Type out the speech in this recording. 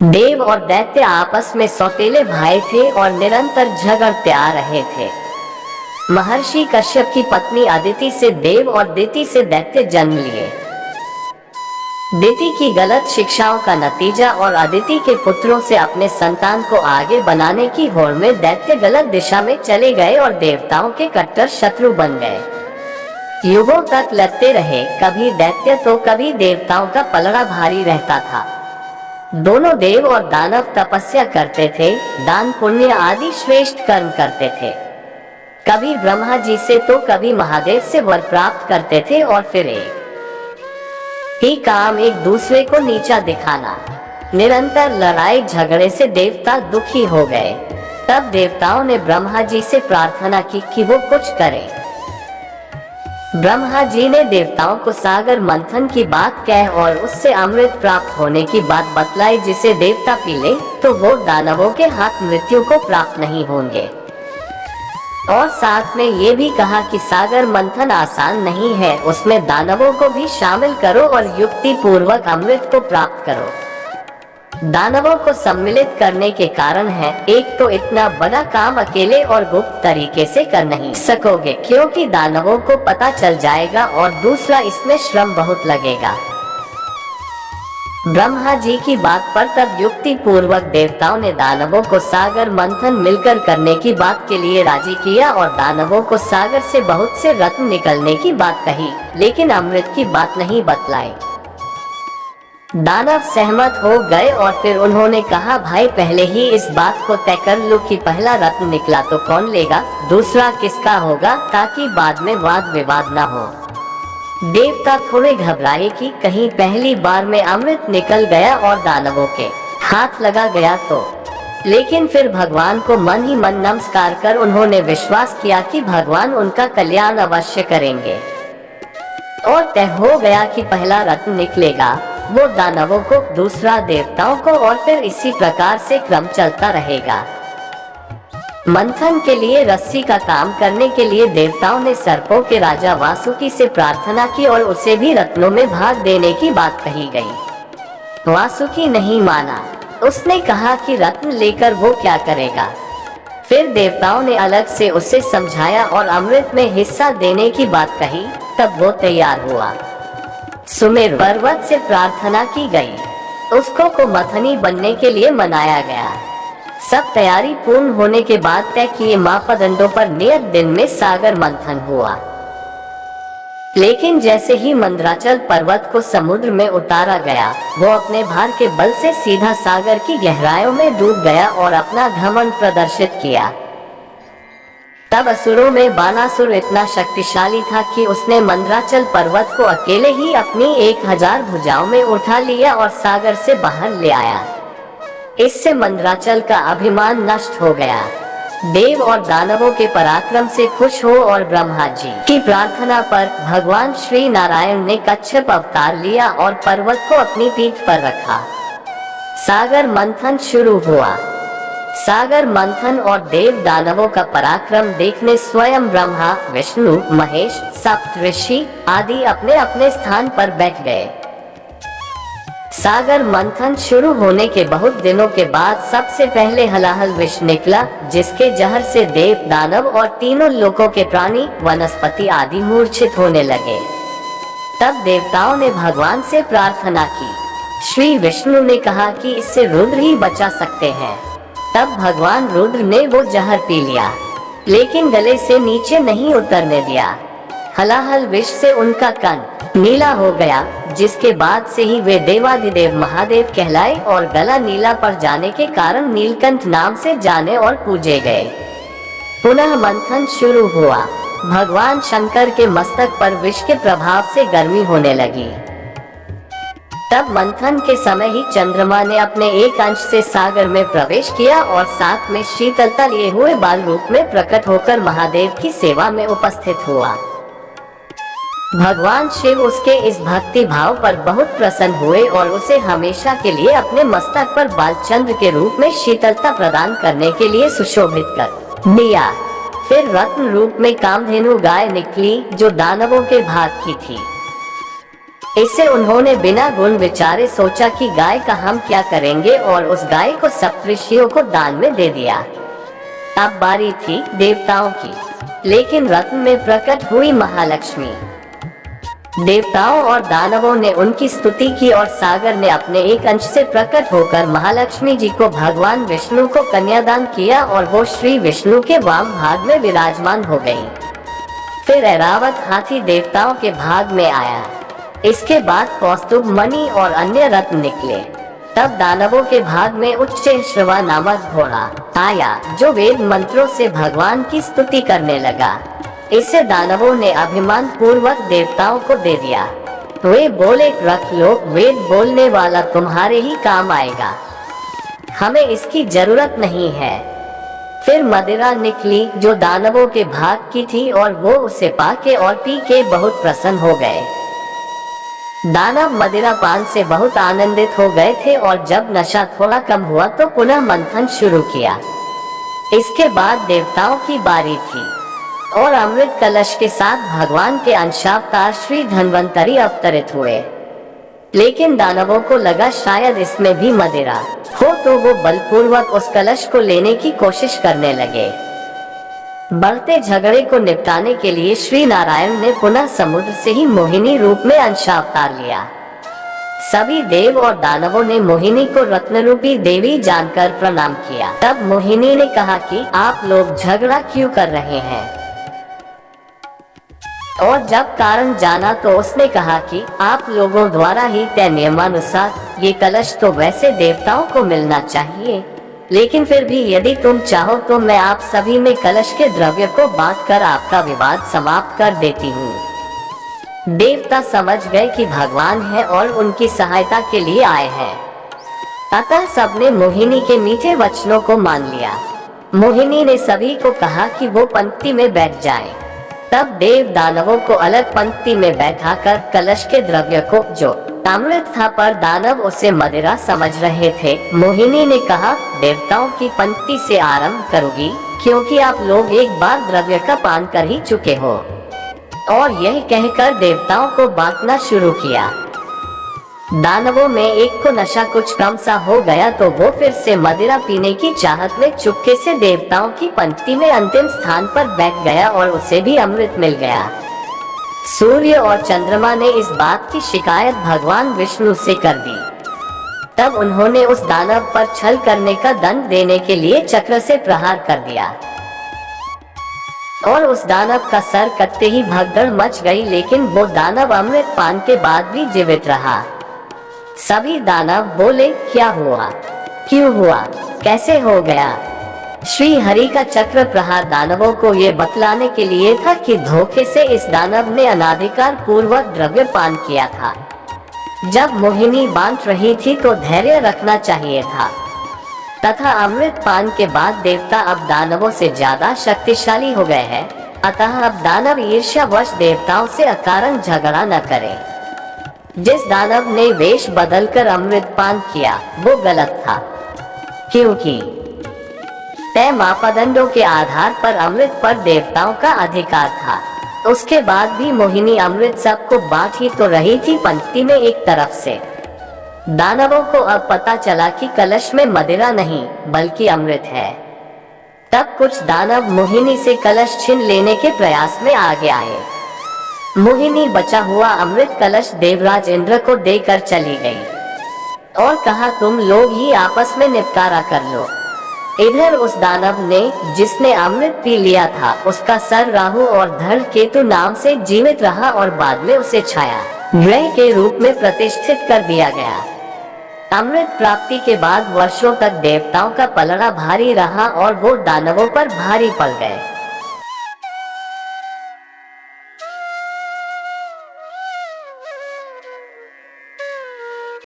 देव और दैत्य आपस में सौतेले भाई थे और निरंतर झगड़ते आ रहे थे। महर्षि कश्यप की पत्नी अदिति से देव और दिति से दैत्य जन्म लिए। दिति की गलत शिक्षाओं का नतीजा और अदिति के पुत्रों से अपने संतान को आगे बनाने की होड़ में दैत्य गलत दिशा में चले गए और देवताओं के कट्टर शत्रु बन गए। युगों तक लड़ते रहे, कभी दैत्य तो कभी देवताओं का पलड़ा भारी रहता था। दोनों देव और दानव तपस्या करते थे, दान पुण्य आदि श्रेष्ठ कर्म करते थे। कभी ब्रह्मा जी से तो कभी महादेव से वर प्राप्त करते थे और फिर एक ही काम एक दूसरे को नीचा दिखाना। निरंतर लड़ाई झगड़े से देवता दुखी हो गए। तब देवताओं ने ब्रह्मा जी से प्रार्थना की कि वो कुछ करें। ब्रह्मा जी ने देवताओं को सागर मंथन की बात कह और उससे अमृत प्राप्त होने की बात बतलाई, जिसे देवता पी ले तो वो दानवों के हाथ मृत्यु को प्राप्त नहीं होंगे। और साथ में ये भी कहा कि सागर मंथन आसान नहीं है, उसमें दानवों को भी शामिल करो और युक्ति पूर्वक अमृत को प्राप्त करो। दानवों को सम्मिलित करने के कारण है, एक तो इतना बड़ा काम अकेले और गुप्त तरीके से कर नहीं सकोगे क्योंकि दानवों को पता चल जाएगा, और दूसरा इसमें श्रम बहुत लगेगा। ब्रह्मा जी की बात पर तब युक्ति पूर्वक देवताओं ने दानवों को सागर मंथन मिलकर करने की बात के लिए राजी किया और दानवों को सागर से बहुत से रत्न निकलने की बात कही, लेकिन अमृत की बात नहीं बतलाई। दानव सहमत हो गए और फिर उन्होंने कहा, भाई पहले ही इस बात को तय कर लो कि पहला रत्न निकला तो कौन लेगा, दूसरा किसका होगा, ताकि बाद में वाद विवाद न हो। देवता थोड़े घबराए कि कहीं पहली बार में अमृत निकल गया और दानवों के हाथ लगा गया तो। लेकिन फिर भगवान को मन ही मन नमस्कार कर उन्होंने विश्वास किया कि भगवान उनका कल्याण अवश्य करेंगे, और तय हो गया कि पहला रत्न निकलेगा वो दानवों को, दूसरा देवताओं को, और फिर इसी प्रकार से क्रम चलता रहेगा। मंथन के लिए रस्सी का काम करने के लिए देवताओं ने सर्पों के राजा वासुकी से प्रार्थना की और उसे भी रत्नों में भाग देने की बात कही गई। वासुकी नहीं माना, उसने कहा कि रत्न लेकर वो क्या करेगा। फिर देवताओं ने अलग से उसे समझाया और अमृत में हिस्सा देने की बात कही, तब वो तैयार हुआ। सुमेरु पर्वत से प्रार्थना की गई, उसको को मथनी बनने के लिए मनाया गया। सब तैयारी पूर्ण होने के बाद तय किए मापदंडों पर नियत दिन में सागर मंथन हुआ। लेकिन जैसे ही मंदराचल पर्वत को समुद्र में उतारा गया, वो अपने भार के बल से सीधा सागर की गहराइयों में डूब गया और अपना घमंड प्रदर्शित किया। तब असुरों में बानासुर इतना शक्तिशाली था कि उसने मंदराचल पर्वत को अकेले ही अपनी 1000 भुजाओं में उठा लिया और सागर से बाहर ले आया। इससे मंदराचल का अभिमान नष्ट हो गया। देव और दानवों के पराक्रम से खुश हो और ब्रह्मा जी की प्रार्थना पर भगवान श्री नारायण ने कच्छप अवतार लिया और पर्वत को अपनी पीठ पर रखा। सागर मंथन शुरू हुआ। सागर मंथन और देव दानवों का पराक्रम देखने स्वयं ब्रह्मा, विष्णु, महेश, सप्तऋषि आदि अपने अपने स्थान पर बैठ गए। सागर मंथन शुरू होने के बहुत दिनों के बाद सबसे पहले हलाहल विष निकला, जिसके जहर से देव, दानव और तीनों लोकों के प्राणी, वनस्पति आदि मूर्छित होने लगे। तब देवताओं ने भगवान से प्रार्थना की। श्री विष्णु ने कहा कि इससे रुद्र ही बचा सकते हैं। तब भगवान रुद्र ने वो जहर पी लिया, लेकिन गले से नीचे नहीं उतरने दिया। हलाहल विष से उनका कंठ नीला हो गया, जिसके बाद से ही वे देवाधिदेव महादेव कहलाए और गला नीला पड़ जाने के कारण नीलकंठ नाम से जाने और पूजे गए। पुनः मंथन शुरू हुआ। भगवान शंकर के मस्तक पर विष के प्रभाव से गर्मी होने लगी। तब मंथन के समय ही चंद्रमा ने अपने एक अंश से सागर में प्रवेश किया और साथ में शीतलता लिए हुए बाल रूप में प्रकट होकर महादेव की सेवा में उपस्थित हुआ। भगवान शिव उसके इस भक्ति भाव पर बहुत प्रसन्न हुए और उसे हमेशा के लिए अपने मस्तक पर बालचंद्र के रूप में शीतलता प्रदान करने के लिए सुशोभित कर दिया। फिर रत्न रूप में कामधेनु गाय निकली, जो दानवों के भाग की थी। इससे उन्होंने बिना गुण विचारे सोचा कि गाय का हम क्या करेंगे और उस गाय को सप्तऋषियों को दान में दे दिया। अब बारी थी देवताओं की, लेकिन रत्न में प्रकट हुई महालक्ष्मी। देवताओं और दानवों ने उनकी स्तुति की और सागर ने अपने एक अंश से प्रकट होकर महालक्ष्मी जी को भगवान विष्णु को कन्यादान किया और वो श्री विष्णु के वाम भाग में विराजमान हो गई। फिर ऐरावत हाथी देवताओं के भाग में आया। इसके बाद कौस्तुभ मणि और अन्य रत्न निकले। तब दानवों के भाग में उच्चैःश्रवा नामक घोड़ा आया जो वेद मंत्रों से भगवान की स्तुति करने लगा। इससे दानवों ने अभिमान पूर्वक देवताओं को दे दिया। वे बोले, रख लो, वेद बोलने वाला तुम्हारे ही काम आएगा, हमें इसकी जरूरत नहीं है। फिर मदिरा निकली जो दानवों के भाग की थी और वो उसे पाके और पी के बहुत प्रसन्न हो गए। दानव मदिरा पान से बहुत आनंदित हो गए थे और जब नशा थोड़ा कम हुआ तो पुनः मंथन शुरू किया। इसके बाद देवताओं की बारी थी और अमृत कलश के साथ भगवान के अंशावतार श्री धन्वंतरी अवतरित हुए। लेकिन दानवों को लगा शायद इसमें भी मदिरा हो, तो वो बलपूर्वक उस कलश को लेने की कोशिश करने लगे। बढ़ते झगड़े को निपटाने के लिए श्री नारायण ने पुनः समुद्र से ही मोहिनी रूप में अंशावतार लिया। सभी देव और दानवों ने मोहिनी को रत्न रूपी देवी जानकर प्रणाम किया। तब मोहिनी ने कहा कि आप लोग झगड़ा क्यों कर रहे हैं? और जब कारण जाना तो उसने कहा कि आप लोगों द्वारा ही तय नियमानुसार ये कलश तो वैसे देवताओं को मिलना चाहिए, लेकिन फिर भी यदि तुम चाहो तो मैं आप सभी में कलश के द्रव्य को बांटकर आपका विवाद समाप्त कर देती हूँ। देवता समझ गए कि भगवान है और उनकी सहायता के लिए आए हैं। अतः सबने मोहिनी के मीठे वचनों को मान लिया। मोहिनी ने सभी को कहा कि वो पंक्ति में बैठ जाएं। तब देव दानवों को अलग पंक्ति में बैठाकर कलश के द्रव्य को, जो अमृत था पर दानव उसे मदिरा समझ रहे थे, मोहिनी ने कहा, देवताओं की पंक्ति से आरंभ करूंगी क्योंकि आप लोग एक बार द्रव्य का पान कर ही चुके हो। और यह कहकर देवताओं को बांटना शुरू किया। दानवों में एक को नशा कुछ कम सा हो गया तो वो फिर से मदिरा पीने की चाहत में चुपके से देवताओं की पंक्ति में अंतिम स्थान पर बैठ गया और उसे भी अमृत मिल गया। सूर्य और चंद्रमा ने इस बात की शिकायत भगवान विष्णु से कर दी। तब उन्होंने उस दानव पर छल करने का दंड देने के लिए चक्र से प्रहार कर दिया और उस दानव का सर कटते ही भगदड़ मच गई, लेकिन वो दानव अमृत पान के बाद भी जीवित रहा। सभी दानव बोले, क्या हुआ, क्यों हुआ, कैसे हो गया? श्री हरि का चक्र प्रहार दानवों को ये बतलाने के लिए था कि धोखे से इस दानव ने अनाधिकार पूर्वक द्रव्य पान किया था। जब मोहिनी बांट रही थी तो धैर्य रखना चाहिए था तथा अमृत पान के बाद देवता अब दानवों से ज्यादा शक्तिशाली हो गए हैं। अतः अब दानव ईर्ष्यावश देवताओं से अकारण झगड़ा न करें। जिस दानव ने वेश बदलकर अमृत पान किया वो गलत था, क्योंकि तय मापदंडों के आधार पर अमृत पर देवताओं का अधिकार था। उसके बाद भी मोहिनी अमृत सबको बांट ही तो रही थी पंक्ति में एक तरफ से। दानवों को अब पता चला कि कलश में मदिरा नहीं बल्कि अमृत है। तब कुछ दानव मोहिनी से कलश छीन लेने के प्रयास में आगे आए। मोहिनी बचा हुआ अमृत कलश देवराज इंद्र को देकर चली गई और कहा, तुम लोग ही आपस में निपटारा कर लो। इधर उस दानव ने, जिसने अमृत पी लिया था, उसका सर राहु और धड़ केतु नाम से जीवित रहा और बाद में उसे छाया ग्रह के रूप में प्रतिष्ठित कर दिया गया। अमृत प्राप्ति के बाद वर्षों तक देवताओं का पलड़ा भारी रहा और वो दानवों पर भारी पड़ गए।